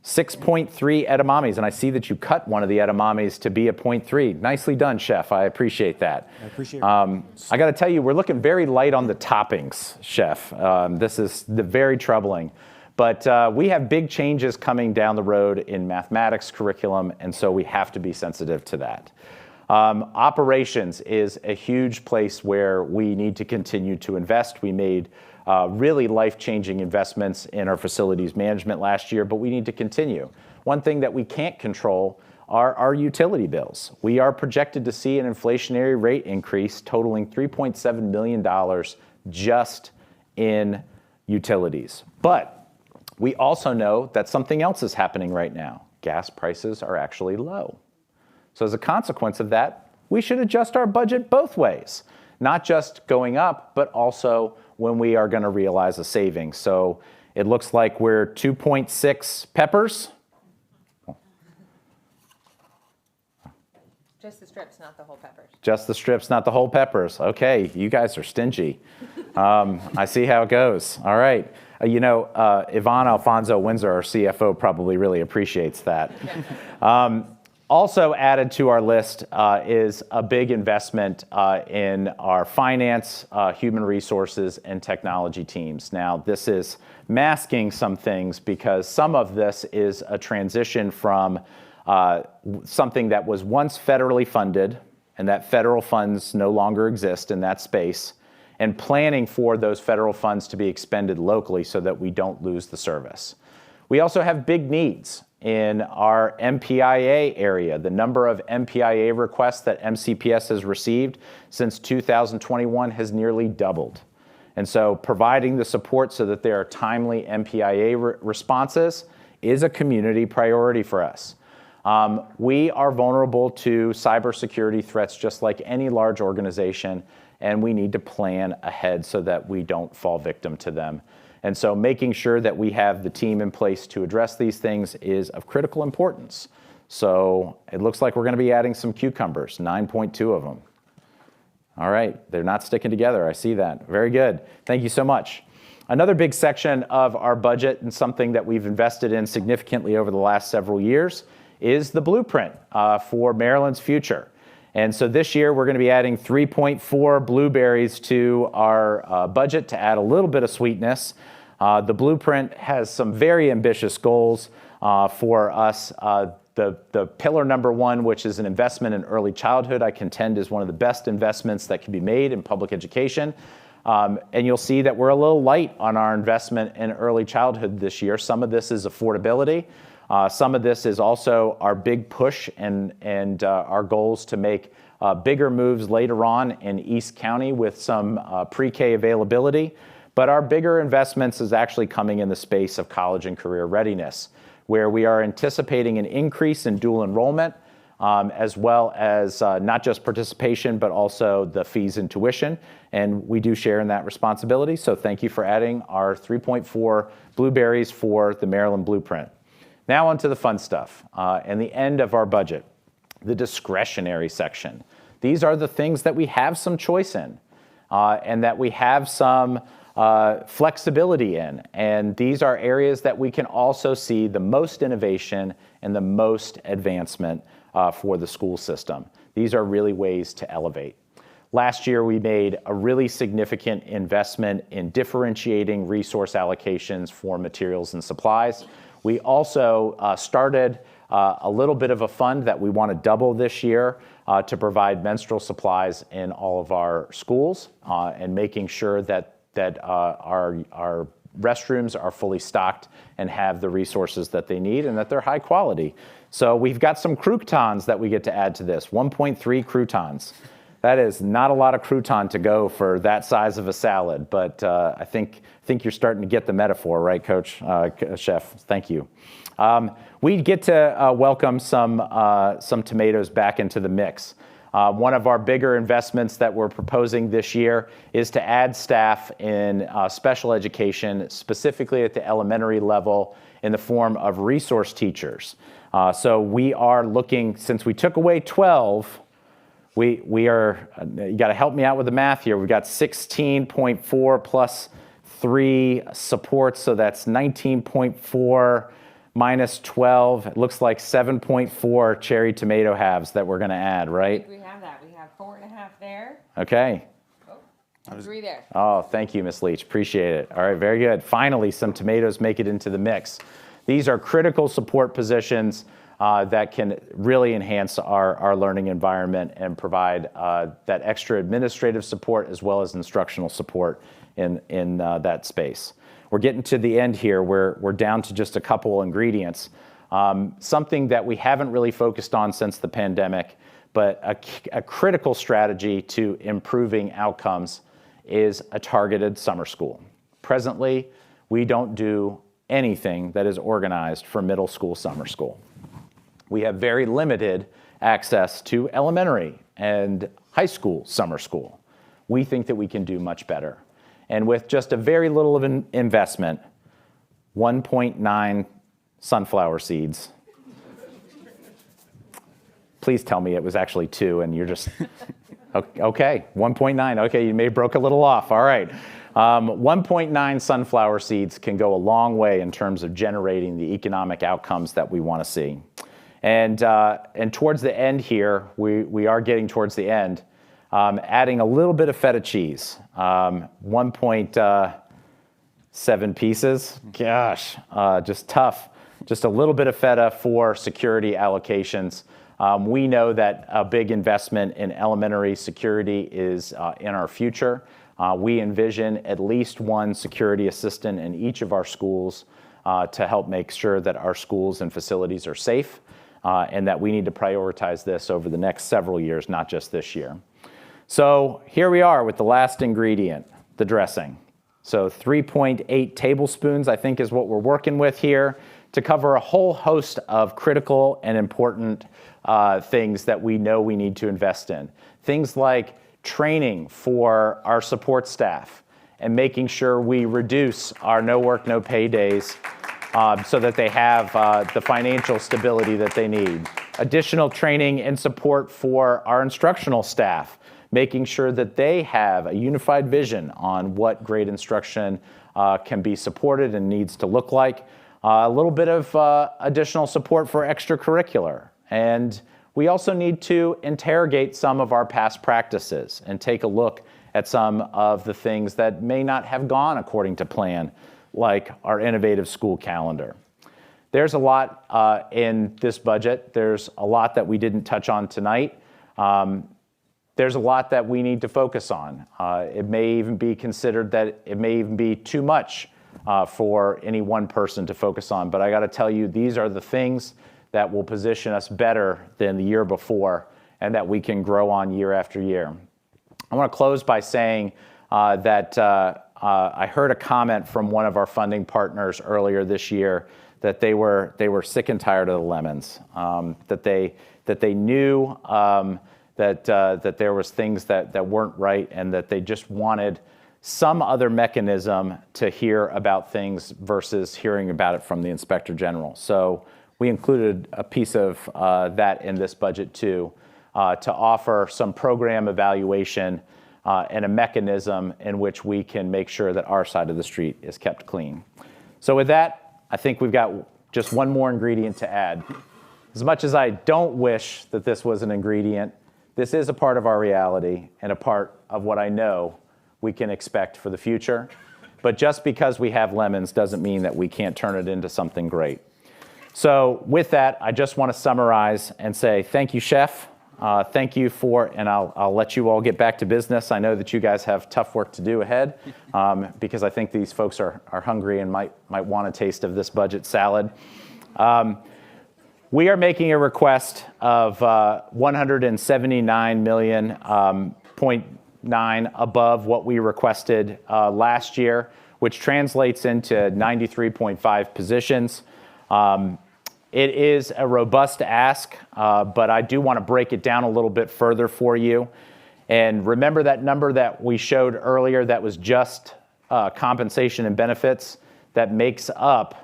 6.3 edamames, and I see that you cut one of the edamames to be a 0.3. Nicely done, Chef. I appreciate that. I appreciate it. I got to tell you, we're looking very light on the toppings, Chef. This is very troubling. But we have big changes coming down the road in mathematics curriculum, and so we have to be sensitive to that. Operations is a huge place where we need to continue to invest. We made really life-changing investments in our facilities management last year, but we need to continue. One thing that we can't control are our utility bills. We are projected to see an inflationary rate increase totaling $3.7 million just in utilities. But we also know that something else is happening right now. Gas prices are actually low. So as a consequence of that, we should adjust our budget both ways, not just going up, but also when we are going to realize a savings. So it looks like we're 2.6 peppers. Just the strips, not the whole peppers. Just the strips, not the whole peppers. Okay, you guys are stingy. I see how it goes. All right. Yvonne Alfonso Windsor, our CFO, probably really appreciates that. Also added to our list is a big investment in our finance, human resources, and technology teams. Now, this is masking some things because some of this is a transition from something that was once federally funded and that federal funds no longer exist in that space, and planning for those federal funds to be expended locally so that we don't lose the service. We also have big needs in our MPIA area. The number of MPIA requests that MCPS has received since 2021 has nearly doubled. And so providing the support so that there are timely MPIA responses is a community priority for us. We are vulnerable to cybersecurity threats just like any large organization, and we need to plan ahead so that we don't fall victim to them. And so making sure that we have the team in place to address these things is of critical importance. So it looks like we're going to be adding some cucumbers, 9.2 of them. All right, they're not sticking together. I see that. Very good. Thank you so much. Another big section of our budget and something that we've invested in significantly over the last several years is the blueprint for Maryland's future. And so this year we're going to be adding 3.4 blueberries to our budget to add a little bit of sweetness. The blueprint has some very ambitious goals for us. The pillar number one, which is an investment in early childhood, I contend is one of the best investments that can be made in public education. And you'll see that we're a little light on our investment in early childhood this year. Some of this is affordability. Some of this is also our big push and our goals to make bigger moves later on in East County with some pre-K availability. But our bigger investments is actually coming in the space of college and career readiness, where we are anticipating an increase in dual enrollment, as well as not just participation, but also the fees and tuition. And we do share in that responsibility. So thank you for adding our 3.4 blueberries for the Maryland Blueprint. Now onto the fun stuff and the end of our budget, the discretionary section. These are the things that we have some choice in and that we have some flexibility in. And these are areas that we can also see the most innovation and the most advancement for the school system. These are really ways to elevate. Last year, we made a really significant investment in differentiating resource allocations for materials and supplies. We also started a little bit of a fund that we want to double this year to provide menstrual supplies in all of our schools and making sure that our restrooms are fully stocked and have the resources that they need and that they're high quality. So we've got some croutons that we get to add to this, 1.3 croutons. That is not a lot of crouton to go for that size of a salad, but I think you're starting to get the metaphor, right, Coach, Chef? Thank you. We get to welcome some tomatoes back into the mix. One of our bigger investments that we're proposing this year is to add staff in special education, specifically at the elementary level, in the form of resource teachers. So we are looking, since we took away 12, we are, you got to help me out with the math here. We've got 16.4 plus 3 supports, so that's 19.4 minus 12. It looks like 7.4 cherry tomato halves that we're going to add, right? We have that. We have 4.5 there. Okay. Oh, 3 there. Oh, thank you, Ms. Leach. Appreciate it. All right, very good. Finally, some tomatoes make it into the mix. These are critical support positions that can really enhance our learning environment and provide that extra administrative support as well as instructional support in that space. We're getting to the end here. We're down to just a couple ingredients. Something that we haven't really focused on since the pandemic, but a critical strategy to improving outcomes is a targeted summer school. Presently, we don't do anything that is organized for middle school summer school. We have very limited access to elementary and high school summer school. We think that we can do much better. And with just a very little of an investment, 1.9 sunflower seeds. Please tell me it was actually 2 and you're just, okay, 1.9. Okay, you may have broke a little off. All right. 1.9 sunflower seeds can go a long way in terms of generating the economic outcomes that we want to see. And towards the end here, we are getting towards the end, adding a little bit of feta cheese, 1.7 pieces. Gosh, just tough. Just a little bit of feta for security allocations We know that a big investment in elementary security is in our future. We envision at least one security assistant in each of our schools to help make sure that our schools and facilities are safe, and that we need to prioritize this over the next several years, not just this year. So here we are with the last ingredient, the dressing. So 3.8 tablespoons, I think, is what we're working with here to cover a whole host of critical and important things that we know we need to invest in. Things like training for our support staff and making sure we reduce our no work, no pay days so that they have the financial stability that they need. Additional training and support for our instructional staff, making sure that they have a unified vision on what great instruction can be supported and needs to look like. A little bit of additional support for extracurricular. And we also need to interrogate some of our past practices and take a look at some of the things that may not have gone according to plan, like our innovative school calendar. There's a lot in this budget. There's a lot that we didn't touch on tonight. There's a lot that we need to focus on. It may even be considered that it may even be too much for any one person to focus on. But I got to tell you, these are the things that will position us better than the year before and that we can grow on year after year. I want to close by saying that I heard a comment from one of our funding partners earlier this year that they were sick and tired of the lemons, that they knew that there was things that weren't right and that they just wanted some other mechanism to hear about things versus hearing about it from the Inspector General. So we included a piece of that in this budget too, to offer some program evaluation and a mechanism in which we can make sure that our side of the street is kept clean. So with that, I think we've got just one more ingredient to add. As much as I don't wish that this was an ingredient, this is a part of our reality and a part of what I know we can expect for the future. But just because we have lemons doesn't mean that we can't turn it into something great. So with that, I just want to summarize and say thank you, Chef. Thank you and I'll let you all get back to business. I know that you guys have tough work to do ahead because I think these folks are hungry and might want a taste of this budget salad. We are making a request of $179.9 million above what we requested last year, which translates into 93.5 positions. It is a robust ask, but I do want to break it down a little bit further for you. And remember that number that we showed earlier that was just compensation and benefits that makes up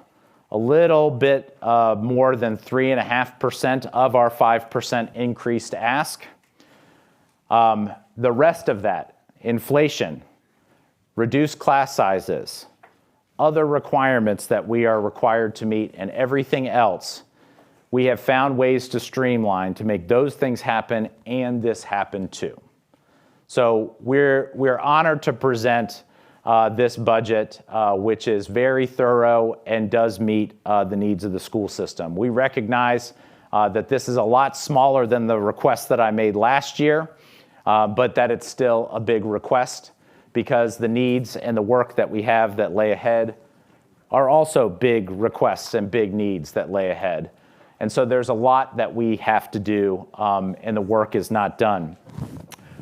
a little bit more than 3.5% of our 5% increased ask. The rest of that, inflation, reduced class sizes, other requirements that we are required to meet, and everything else, we have found ways to streamline to make those things happen and this happen too. So we're honored to present this budget, which is very thorough and does meet the needs of the school system. We recognize that this is a lot smaller than the request that I made last year, but that it's still a big request because the needs and the work that we have that lay ahead are also big requests and big needs that lay ahead. And so there's a lot that we have to do, and the work is not done.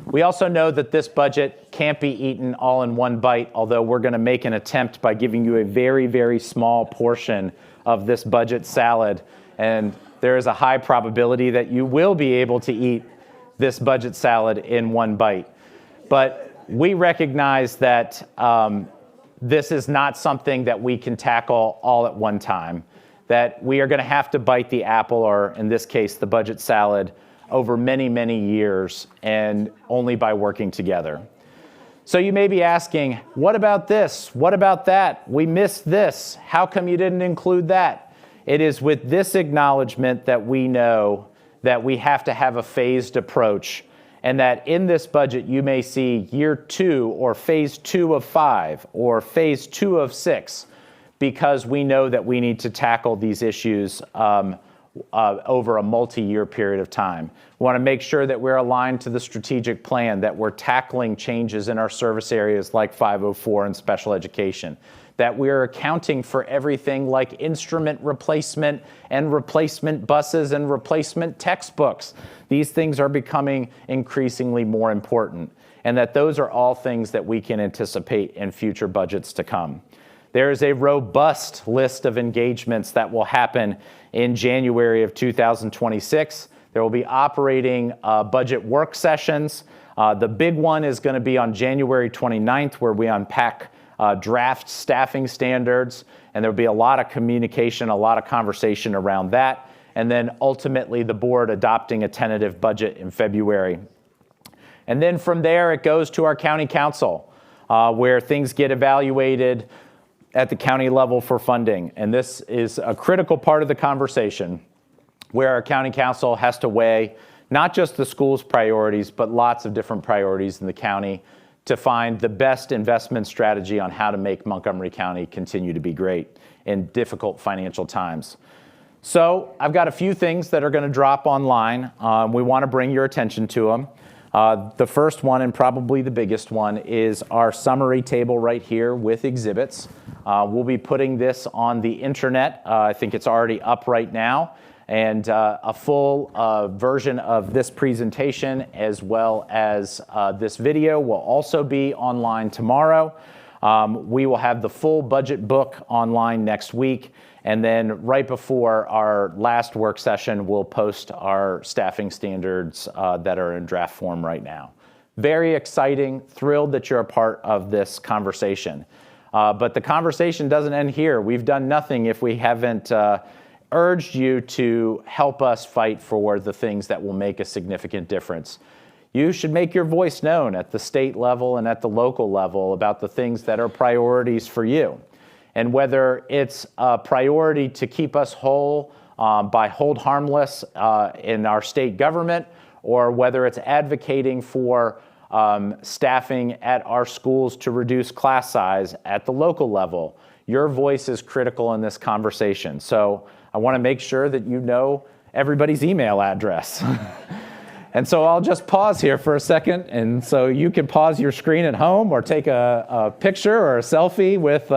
We also know that this budget can't be eaten all in one bite, although we're going to make an attempt by giving you a very, very small portion of this budget salad. And there is a high probability that you will be able to eat this budget salad in one bite. But we recognize that this is not something that we can tackle all at one time, that we are going to have to bite the apple, or in this case, the budget salad, over many, many years, and only by working together. So you may be asking, what about this? What about that? We missed this. How come you didn't include that? It is with this acknowledgement that we know that we have to have a phased approach, and that in this budget you may see year 2 or phase 2 of 5 or phase 2 of 6, because we know that we need to tackle these issues over a multi-year period of time. We want to make sure that we're aligned to the strategic plan, that we're tackling changes in our service areas like 504 and special education, that we're accounting for everything like instrument replacement and replacement buses and replacement textbooks. These things are becoming increasingly more important, and that those are all things that we can anticipate in future budgets to come. There is a robust list of engagements that will happen in January of 2026. There will be operating budget work sessions. The big one is going to be on January 29th, where we unpack draft staffing standards, and there'll be a lot of communication, a lot of conversation around that, and then ultimately the board adopting a tentative budget in February. And then from there, it goes to our county council, where things get evaluated at the county level for funding. And this is a critical part of the conversation, where our county council has to weigh not just the school's priorities, but lots of different priorities in the county to find the best investment strategy on how to make Montgomery County continue to be great in difficult financial times. So I've got a few things that are going to drop online. We want to bring your attention to them. The first one, and probably the biggest one, is our summary table right here with exhibits. We'll be putting this on the internet. I think it's already up right now. And a full version of this presentation, as well as this video, will also be online tomorrow. We will have the full budget book online next week. And then right before our last work session, we'll post our staffing standards that are in draft form right now. Very exciting, thrilled that you're a part of this conversation. But the conversation doesn't end here. We've done nothing if we haven't urged you to help us fight for the things that will make a significant difference. You should make your voice known at the state level and at the local level about the things that are priorities for you. And whether it's a priority to keep us whole by hold harmless in our state government, or whether it's advocating for staffing at our schools to reduce class size at the local level, your voice is critical in this conversation. So I want to make sure that you know everybody's email address. And so I'll just pause here for a second, and so you can pause your screen at home or take a picture or a selfie with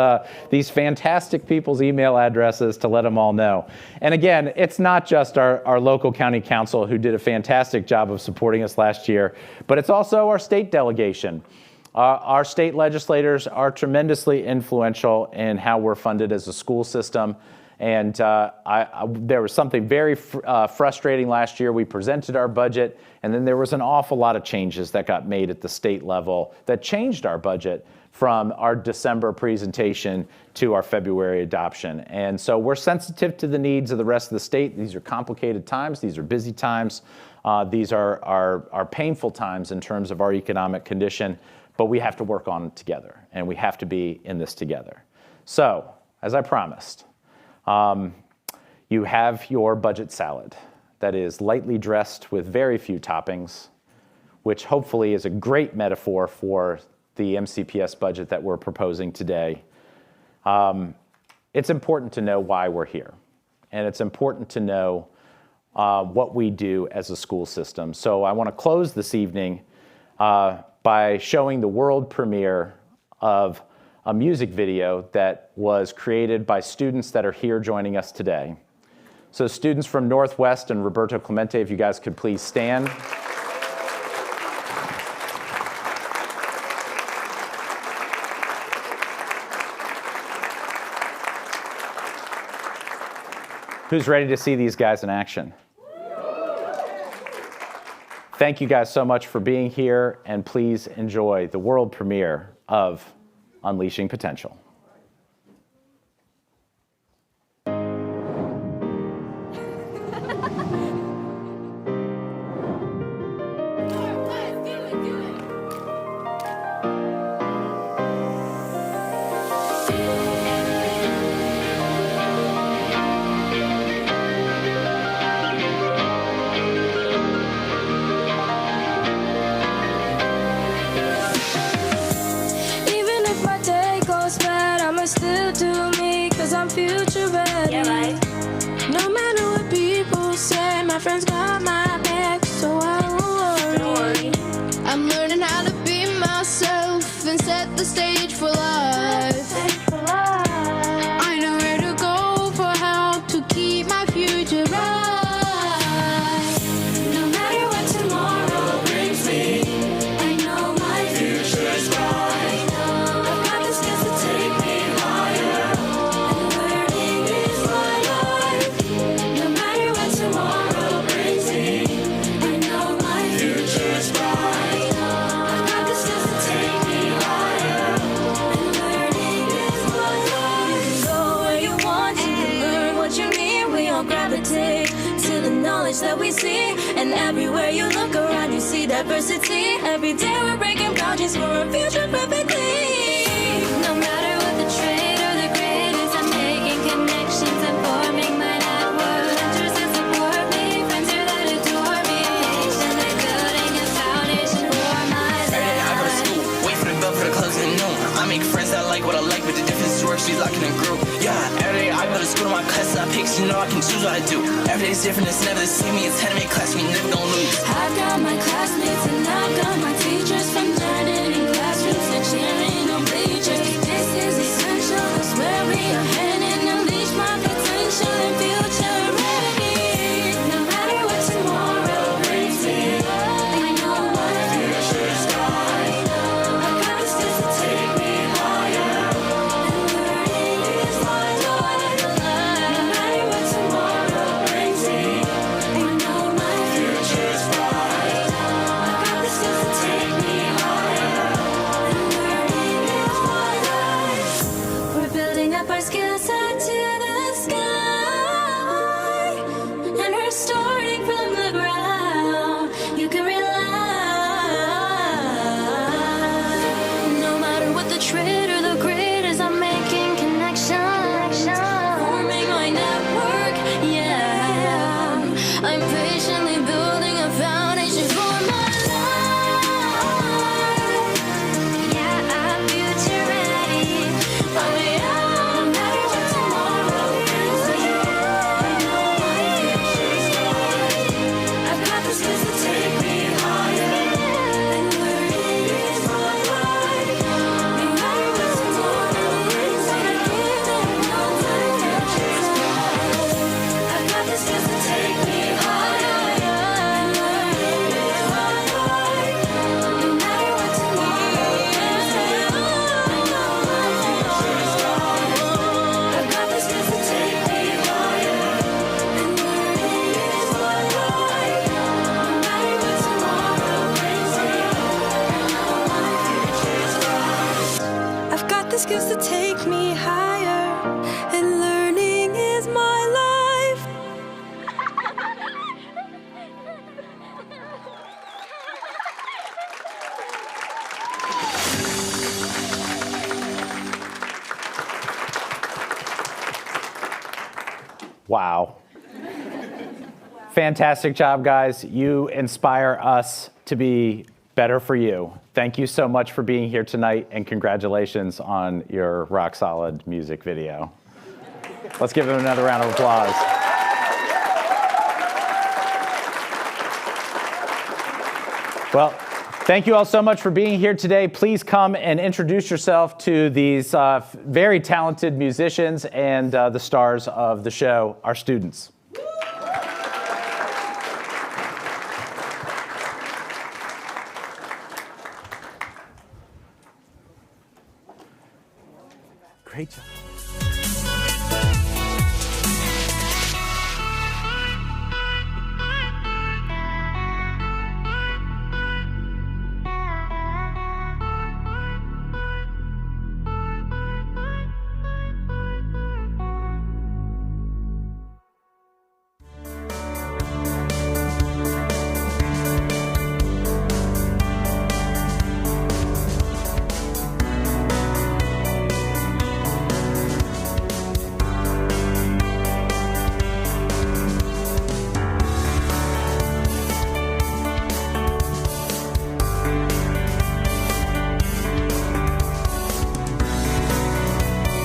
these fantastic people's email addresses to let them all know. And again, it's not just our local county council who did a fantastic job of supporting us last year, but it's also our state delegation. Our state legislators are tremendously influential in how we're funded as a school system. And there was something very frustrating last year. We presented our budget, and then there was an awful lot of changes that got made at the state level that changed our budget from our December presentation to our February adoption. And so we're sensitive to the needs of the rest of the state. These are complicated times. These are busy times. These are painful times in terms of our economic condition, but we have to work on it together, and we have to be in this together. So, as I promised, you have your budget salad that is lightly dressed with very few toppings, which hopefully is a great metaphor for the MCPS budget that we're proposing today. It's important to know why we're here, and it's important to know what we do as a school system. So I want to close this evening by showing the world premiere of a music video that was created by students that are here joining us today. So students from Northwest and Roberto Clemente, if you guys could please stand. Who's ready to see these guys in action? Thank you guys so much for being here, and please enjoy the world premiere of Unleashing Potential. Even if my day goes bad, adversity. Every day we're breaking boundaries for a future perfectly. No matter what the trade or the grade is, I'm making connections and forming my network. Mentors that support me, friends here that adore me, patiently building a foundation for my life. Every day I go to school, wait for the bell for the close at noon. I make friends that like what I like, but the difference is work, she's locking in group. Yeah, every day I go to school, my classes I pick, so you know I can choose what I do. Every day's different, it's never the same. Me, it's 10 to make class, we never gon' lose. I've got my classmates and I've got my teachers, from learning in classrooms to cheering on bleachers. This is essential, that's where we are heading. Unleash my potential and future ready. No matter what tomorrow brings me, I know my future's bright. I've got the skills to take me higher, and learning is my life. No matter what tomorrow brings me, I know my future's bright. I've got the skills to take me higher, and learning is my life. We're building up our skill set to the sky, and we're starting from the ground. You can rely. No matter what the trade or the grade is, I'm making connections, forming my network. Yeah, I'm patiently building a foundation for my life. Yeah, I'm future ready. Oh yeah, no matter what tomorrow brings me, I know my future's bright. I've got the skills to take me higher, and learning is my life. No matter what tomorrow brings me, I know my future's bright. I've got the skills to take me higher, and learning is my life. No matter what tomorrow brings me, I know my future's bright. I've got the skills to take me higher, and learning is my life. No matter what tomorrow brings me, I know my future's bright. I've got the skills to take me higher, and learning is my life. Wow. Fantastic job, guys. You inspire us to be better for you. Thank you so much for being here tonight, and congratulations on your rock solid music video. Let's give them another round of applause. Well, thank you all so much for being here today. Please come and introduce yourself to these very talented musicians and the stars of the show, our students. Great job.